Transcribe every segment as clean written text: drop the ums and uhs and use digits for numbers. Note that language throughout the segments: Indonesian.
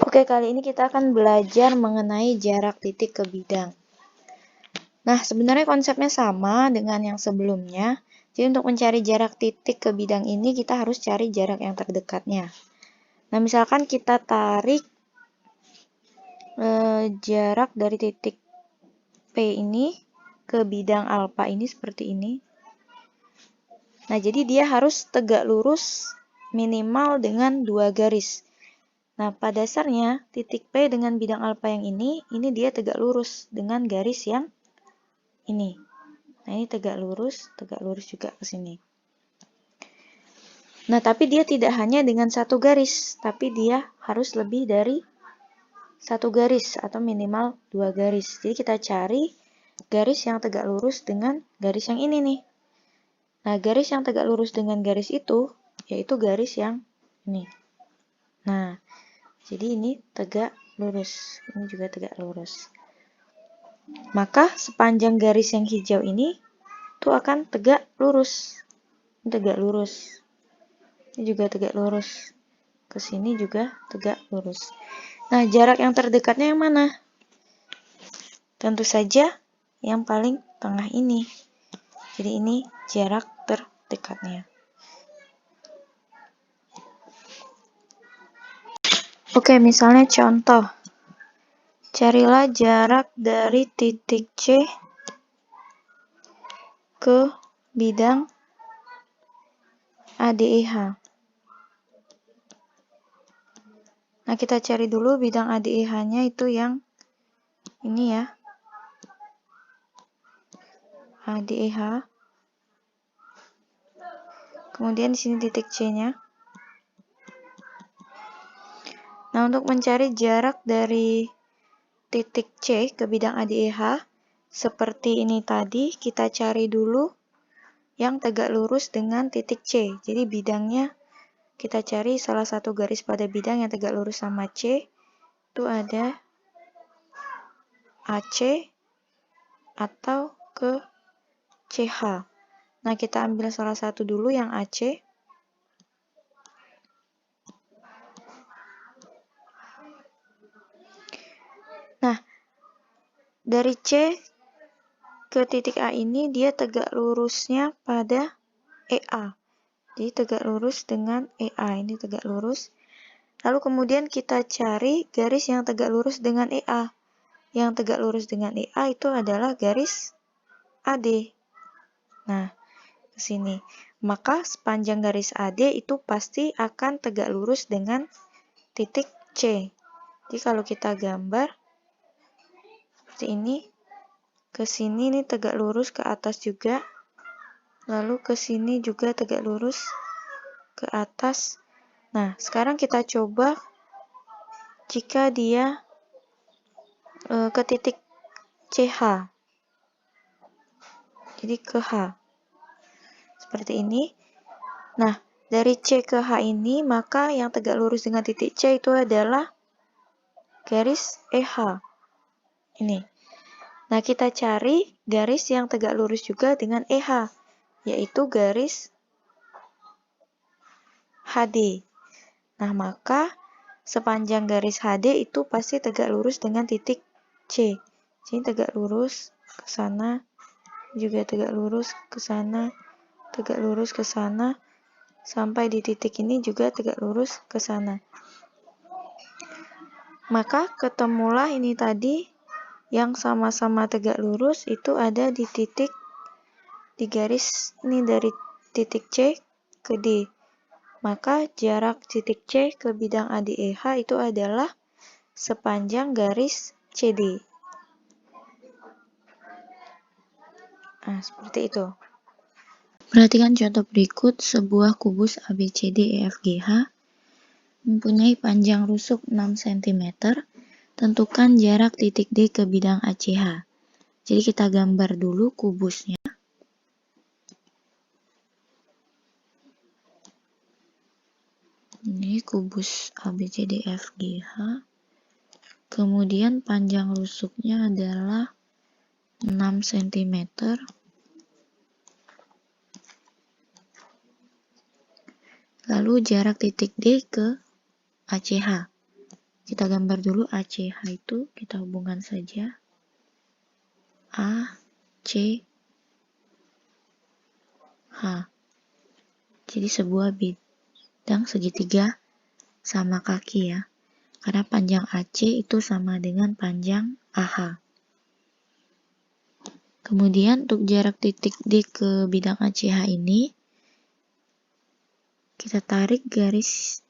Oke, kali ini kita akan belajar mengenai jarak titik ke bidang. Nah, sebenarnya konsepnya sama dengan yang sebelumnya. Jadi untuk mencari jarak titik ke bidang ini, kita harus cari jarak yang terdekatnya. Nah, misalkan kita tarik jarak dari titik P ini ke bidang alfa ini seperti ini. Nah, jadi dia harus tegak lurus minimal dengan 2 garis. Nah, pada dasarnya titik P dengan bidang alfa yang ini dia tegak lurus dengan garis yang ini. Nah, ini tegak lurus juga ke sini. Nah, tapi dia tidak hanya dengan satu garis, tapi dia harus lebih dari satu garis atau minimal 2 garis. Jadi kita cari garis yang tegak lurus dengan garis yang ini nih. Nah, garis yang tegak lurus dengan garis itu yaitu garis yang ini. Nah, jadi ini tegak lurus, ini juga tegak lurus. Maka sepanjang garis yang hijau ini itu akan tegak lurus. Ini tegak lurus. Ini juga tegak lurus. Ke sini juga tegak lurus. Nah, jarak yang terdekatnya yang mana? Tentu saja yang paling tengah ini. Jadi ini jarak terdekatnya. Oke, misalnya contoh. Carilah jarak dari titik C ke bidang ADEH. Nah, kita cari dulu bidang ADEH-nya itu yang ini ya. ADEH. Kemudian di sini titik C-nya. Nah, untuk mencari jarak dari titik C ke bidang ADEH, seperti ini tadi, kita cari dulu yang tegak lurus dengan titik C. Jadi bidangnya kita cari salah satu garis pada bidang yang tegak lurus sama C. Itu ada AC atau ke CH. Nah, kita ambil salah satu dulu yang AC. Nah, dari C ke titik A ini dia tegak lurusnya pada EA. Jadi tegak lurus dengan EA. Ini tegak lurus. Lalu kemudian kita cari garis yang tegak lurus dengan EA. Yang tegak lurus dengan EA itu adalah garis AD. Nah, ke sini. Maka sepanjang garis AD itu pasti akan tegak lurus dengan titik C. Jadi kalau kita gambar seperti ini, ke sini ini tegak lurus ke atas juga. Lalu ke sini juga tegak lurus ke atas. Nah, sekarang kita coba jika dia ke titik CH. Jadi ke H. Seperti ini. Nah, dari C ke H ini, maka yang tegak lurus dengan titik C itu adalah garis EH. Ini. Nah, kita cari garis yang tegak lurus juga dengan EH, yaitu garis HD. Nah, maka sepanjang garis HD itu pasti tegak lurus dengan titik C. Jadi tegak lurus ke sana, juga tegak lurus ke sana, tegak lurus ke sana, sampai di titik ini juga tegak lurus ke sana. Maka ketemulah ini tadi yang sama-sama tegak lurus itu ada di titik di garis ini dari titik C ke D. Maka jarak titik C ke bidang ADEH itu adalah sepanjang garis CD. Nah, seperti itu. Perhatikan contoh berikut, sebuah kubus ABCDEFGH mempunyai panjang rusuk 6 cm. Tentukan jarak titik D ke bidang ACH. Jadi kita gambar dulu kubusnya. Ini kubus ABCDEFGH. Kemudian panjang rusuknya adalah 6 cm. Lalu jarak titik D ke ACH. Kita gambar dulu ACH itu, kita hubungkan saja. A, C, H. Jadi sebuah bidang segitiga sama kaki ya. Karena panjang AC itu sama dengan panjang AH. Kemudian untuk jarak titik D ke bidang ACH ini, kita tarik garis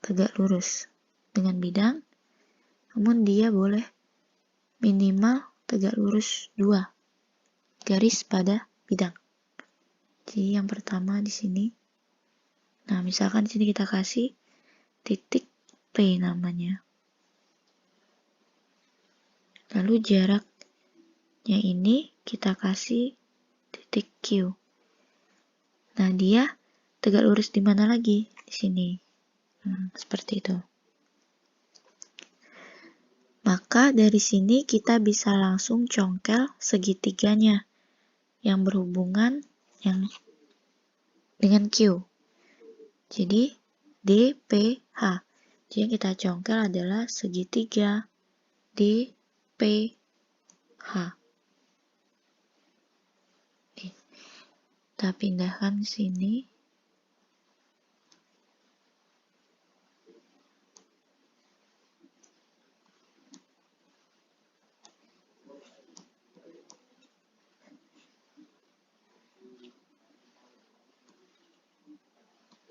tegak lurus dengan bidang, namun dia boleh minimal tegak lurus 2 garis pada bidang. Jadi yang pertama di sini. Nah, misalkan di sini kita kasih titik P namanya. Lalu jaraknya ini kita kasih titik Q. Nah, dia tegak lurus di mana lagi? Di sini. Seperti itu. Maka dari sini kita bisa langsung congkel segitiganya yang berhubungan dengan Q. Jadi DPH. Jadi yang kita congkel adalah segitiga DPH. Kita pindahkan ke sini.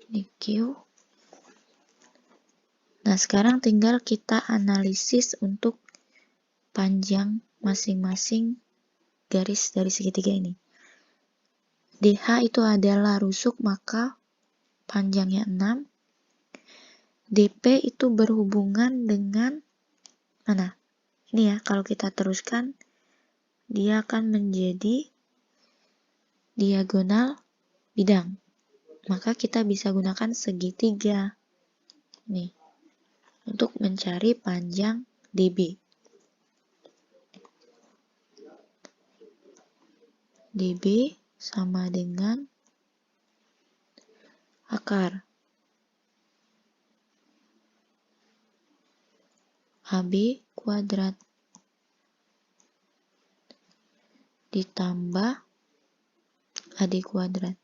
Ini Q. Nah, sekarang tinggal kita analisis untuk panjang masing-masing garis dari segitiga ini. DH itu adalah rusuk, maka panjangnya 6. DP itu berhubungan dengan mana? Ini ya, kalau kita teruskan, dia akan menjadi diagonal bidang. Maka kita bisa gunakan segitiga nih untuk mencari panjang DB. DB sama dengan akar AB kuadrat ditambah AD kuadrat.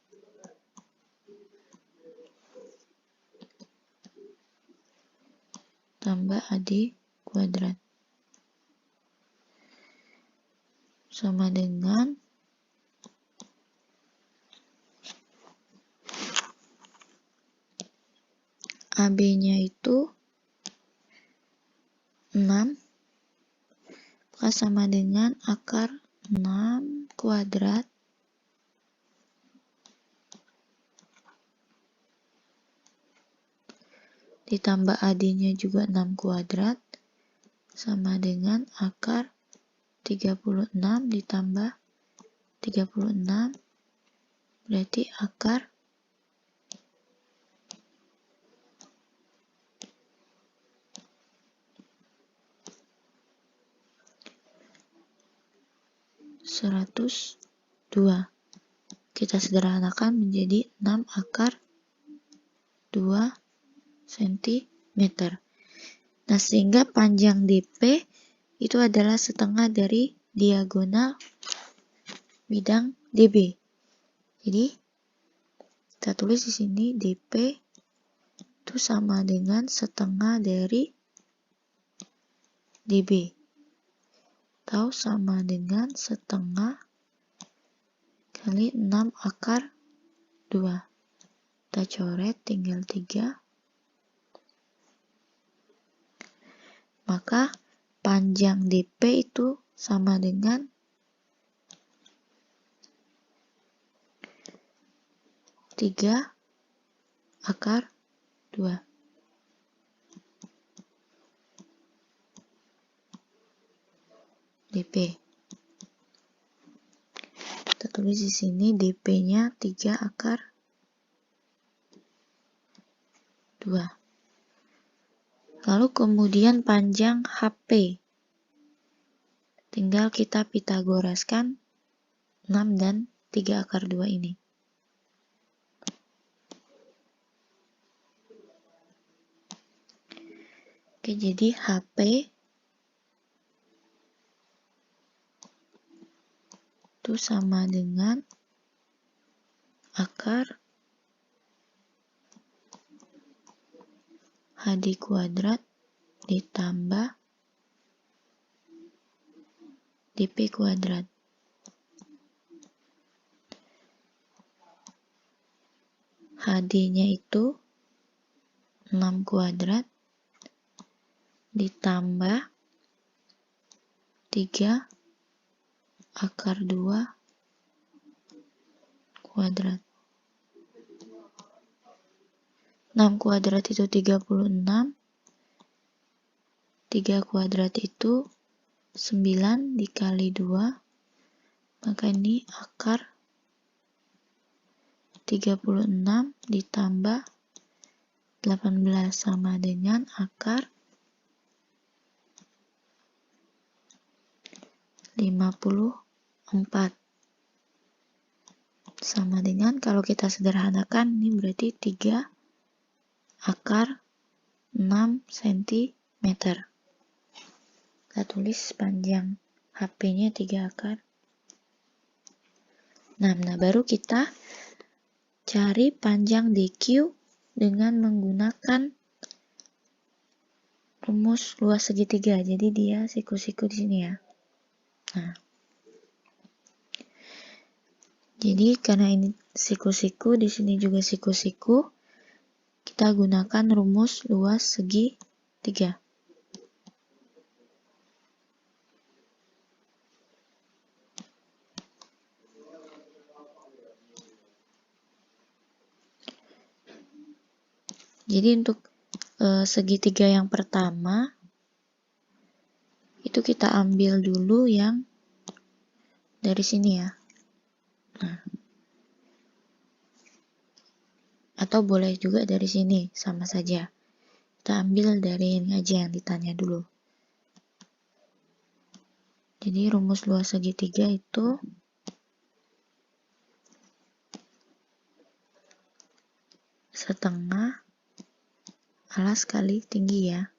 Tambah AD kuadrat. Sama dengan AB-nya itu 6, maka sama dengan akar 6 kuadrat ditambah AD-nya juga 6 kuadrat sama dengan akar 36 ditambah 36 berarti akar 102. Kita sederhanakan menjadi 6 akar 2 cm. Nah, sehingga panjang DP itu adalah setengah dari diagonal bidang DB. Jadi, kita tulis di sini DP itu sama dengan setengah dari DB. Atau sama dengan setengah kali 6 akar 2. Kita coret tinggal 3. Maka panjang DP itu sama dengan 3 akar 2. DP. Kita tulis di sini DP-nya 3 akar 2. Lalu kemudian panjang HP. Tinggal kita pitagoraskan 6 dan 3 akar 2 ini. Oke, jadi HP itu sama dengan akar HD kuadrat ditambah DP kuadrat. HD-nya itu 6 kuadrat ditambah 3 akar 2 kuadrat. 6 kuadrat itu 36, 3 kuadrat itu 9 dikali 2, maka ini akar 36 ditambah 18 sama dengan akar 54. Sama dengan, kalau kita sederhanakan, ini berarti 3 akar 6 cm. Kita tulis panjang HP-nya 3 akar 6. Nah, baru kita cari panjang DQ dengan menggunakan rumus luas segitiga. Jadi dia siku-siku di sini ya. Nah, jadi karena ini siku-siku, di sini juga siku-siku, kita gunakan rumus luas segitiga. Jadi untuk segitiga yang pertama, itu kita ambil dulu yang dari sini ya. Nah, atau boleh juga dari sini, sama saja. Kita ambil dari ini aja yang ditanya dulu. Jadi rumus luas segitiga itu setengah alas kali tinggi ya.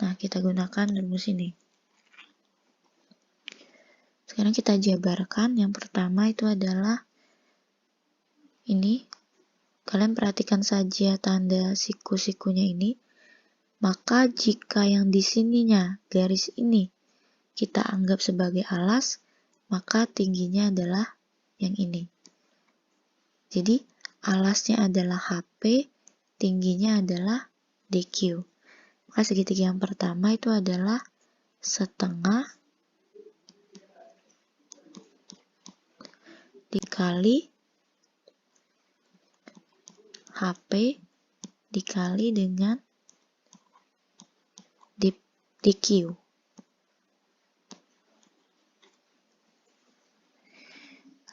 Nah, kita gunakan rumus ini. Sekarang kita jabarkan. Yang pertama itu adalah ini. Kalian perhatikan saja tanda siku-sikunya ini. Maka jika yang di sininya garis ini kita anggap sebagai alas, maka tingginya adalah yang ini. Jadi alasnya adalah HP, tingginya adalah DQ. Maka segitiga yang pertama itu adalah setengah dikali HP dikali dengan DQ.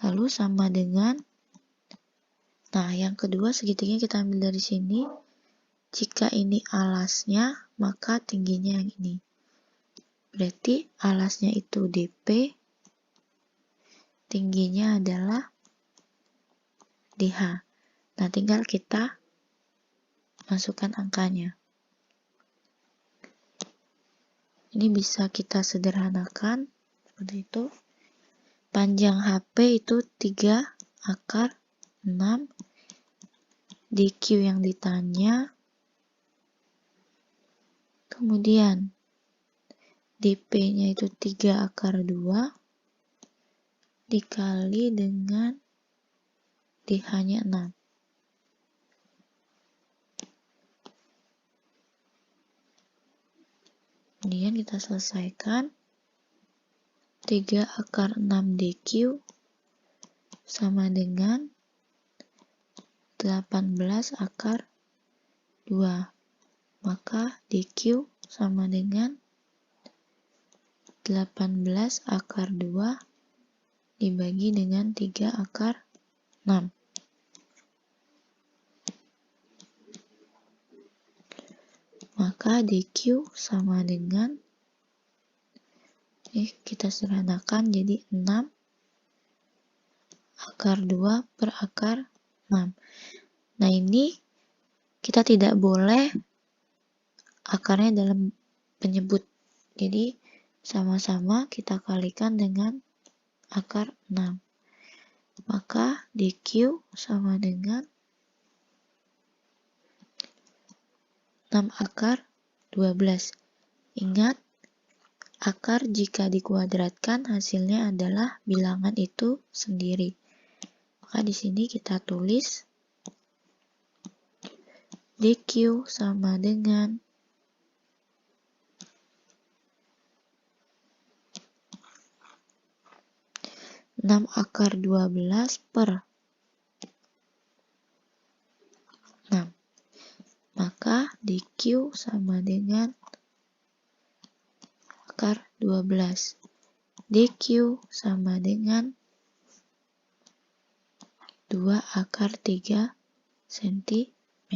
Lalu sama dengan, nah yang kedua segitiga kita ambil dari sini. Jika ini alasnya, maka tingginya yang ini. Berarti alasnya itu DP, tingginya adalah DH. Nah, tinggal kita masukkan angkanya. Ini bisa kita sederhanakan seperti itu. Panjang HP itu 3 akar 6. DQ yang ditanya. Kemudian DP-nya itu 3 akar 2 dikali dengan DH-nya 6. Kemudian kita selesaikan. 3 akar 6 DQ sama dengan 18 akar 2. Maka DQ sama dengan 18 akar 2 dibagi dengan 3 akar 6. Maka DQ sama dengan, kita sederhanakan jadi 6 akar 2 per akar 6. Nah, ini kita tidak boleh akarnya dalam penyebut. Jadi sama-sama kita kalikan dengan akar 6. Maka DQ sama dengan 6 akar 12. Ingat, akar jika dikuadratkan hasilnya adalah bilangan itu sendiri. Maka di sini kita tulis DQ sama dengan 6 akar 12 per 6. Maka DQ sama dengan akar 12. DQ sama dengan 2 akar 3 cm.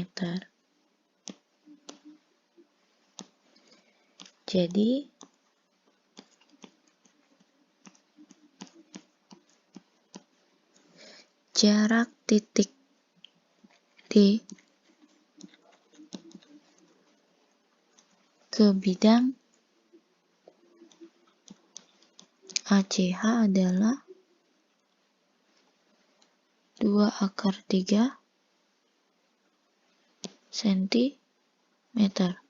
Jadi jarak titik D ke bidang ACH adalah 2 akar 3 cm.